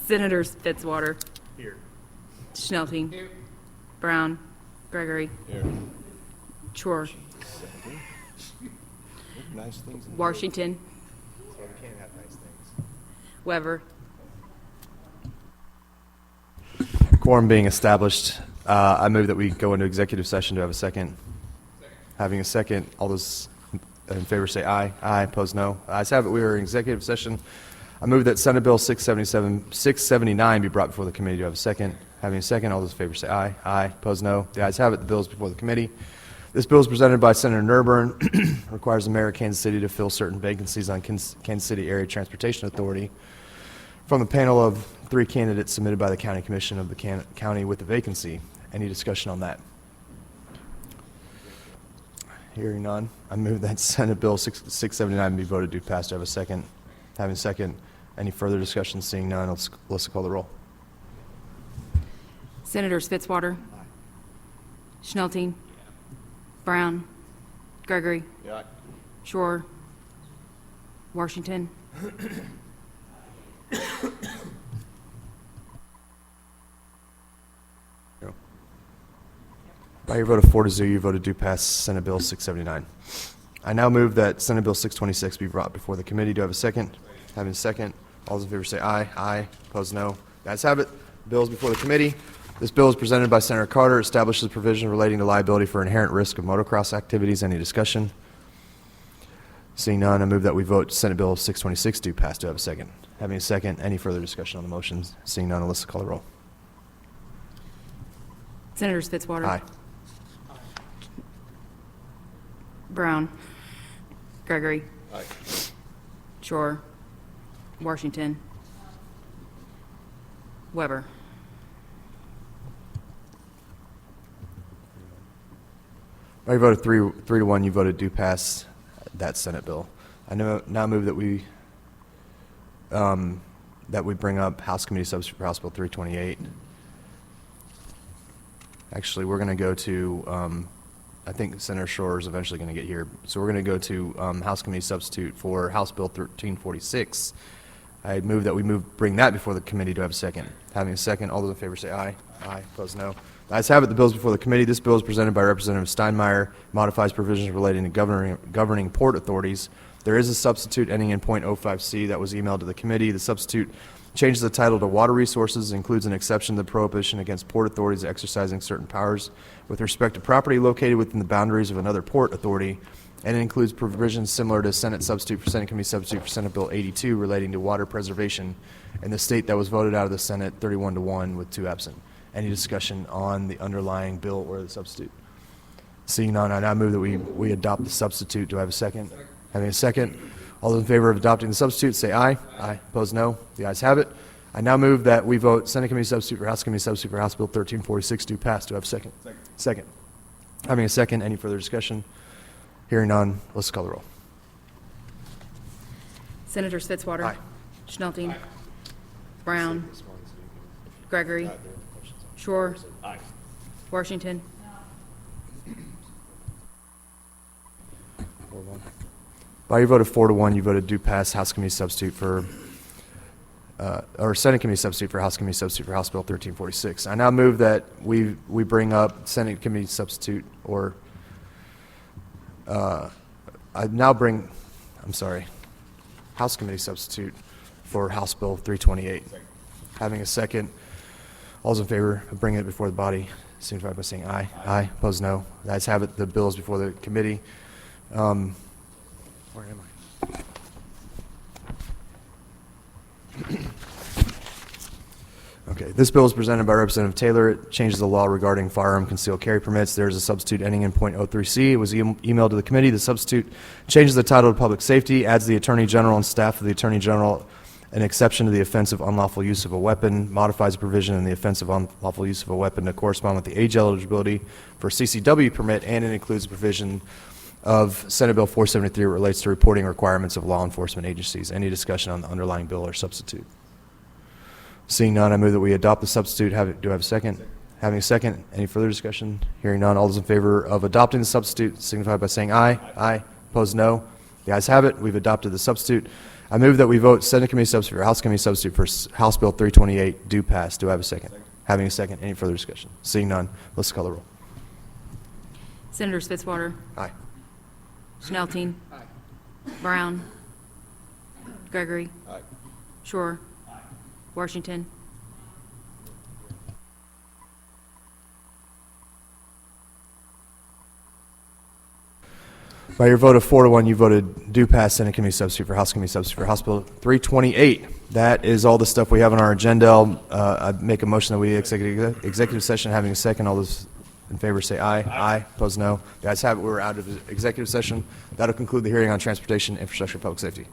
Senators Fitzwater. Here. Schnelting. Brown. Gregory. Here. Chor. Nice things. Washington. So we can't have nice things. Weber. Quorum being established, I move that we go into executive session. Do I have a second? Having a second, all those in favor say aye. Aye. Opposed, no. Ayes have it. We are in executive session. I move that Senate Bill 679 be brought before the committee. Do I have a second? Having a second, all those in favor say aye. Aye. Opposed, no. The ayes have it. The bill is before the committee. This bill is presented by Senator Nurrenbern. Requires the mayor of Kansas City to fill certain vacancies on Kansas City Area Transportation Authority from the panel of 3 candidates submitted by the County Commission of the county with the vacancy. Any discussion on that? Hearing none, I move that Senate Bill 679 be voted to pass. Do I have a second? Having a second, any further discussion? Seeing none, let's call the roll. Senators Fitzwater. Schnelting. Brown. Gregory. Yeah. Shore. Washington. By your vote of 4-0, you voted to pass Senate Bill 679. I now move that Senate Bill 626 be brought before the committee. Do I have a second? Having a second, all those in favor say aye. Aye. Opposed, no. The ayes have it. The bill is before the committee. This bill is presented by Senator Carter. Establishes provision relating to liability for inherent risk of motocross activities. Any discussion? Seeing none, I move that we vote Senate Bill 626 to pass. Do I have a second? Having a second, any further discussion on the motions? Seeing none, let's call the roll. Senators Fitzwater. Aye. Brown. Gregory. Aye. Shore. Washington. Weber. By your vote of 3 to 1, you voted to pass that Senate bill. I now move that we bring up House Committee Substitute for House Bill 328. Actually, we're going to go to, I think Senator Shore is eventually going to get here, so we're going to go to House Committee Substitute for House Bill 1346. I move that we bring that before the committee. Do I have a second? Having a second, all those in favor say aye. Aye. Opposed, no. The ayes have it. The bill is before the committee. This bill is presented by Representative Steinmeyer. Modifies provisions relating to governing port authorities. There is a substitute ending in .05C that was emailed to the committee. The substitute changes the title to Water Resources, includes an exception to the prohibition against port authorities exercising certain powers with respect to property located within the boundaries of another port authority, and it includes provisions similar to Senate Substitute for Senate Committee Substitute for Senate Bill 82 relating to water preservation in the state that was voted out of the Senate 31-1 with 2 absent. Any discussion on the underlying bill or the substitute? Seeing none, I now move that we adopt the substitute. Do I have a second? Having a second, all those in favor of adopting the substitute say aye. Aye. Opposed, no. The ayes have it. I now move that we vote Senate Committee Substitute for House Committee Substitute for House Bill 1346 to pass. Do I have a second? Second. Having a second, any further discussion? Hearing none, let's call the roll. Senators Fitzwater. Aye. Schnelting. Brown. Gregory. Shore. Aye. Washington. By your vote of 4 to 1, you voted to pass House Committee Substitute for, or Senate Committee Substitute for House Committee Substitute for House Bill 1346. I now move that we bring up Senate Committee Substitute, or House Committee Substitute for House Bill 328. Having a second, all those in favor of bringing it before the body, signify by saying aye. Aye. Opposed, no. The ayes have it. The bill is before the committee. Where am I? Okay, this bill is presented by Representative Taylor. It changes the law regarding firearm concealed carry permits. There is a substitute ending in .03C. It was emailed to the committee. The substitute changes the title to public safety, adds the Attorney General and staff of the Attorney General an exception to the offense of unlawful use of a weapon, modifies a provision in the offense of unlawful use of a weapon to correspond with the age eligibility for CCW permit, and it includes a provision of Senate Bill 473 that relates to reporting requirements of law enforcement agencies. Any discussion on the underlying bill or substitute? Seeing none, I move that we adopt the substitute. Do I have a second? Having a second, any further discussion? Hearing none, all those in favor of adopting the substitute signify by saying aye. Aye. Opposed, no. The ayes have it. We've adopted the substitute. I move that we vote Senate Committee substitute for House Committee substitute for House Bill 328 do pass. Do I have a second? Having a second, any further discussion? Seeing none, let's call the roll. Senator Fitzwater. Aye. Schnelting. Brown. Gregory. Aye. Shore. Washington. By your vote of 4-1, you voted do pass Senate Committee substitute for House Committee substitute for House Bill 328. That is all the stuff we have on our agenda. I make a motion that we executive session. Having a second, all those in favor say aye. Aye. Opposed, no. The ayes have it. We're out of executive session. That'll conclude the hearing on transportation, infrastructure, public safety.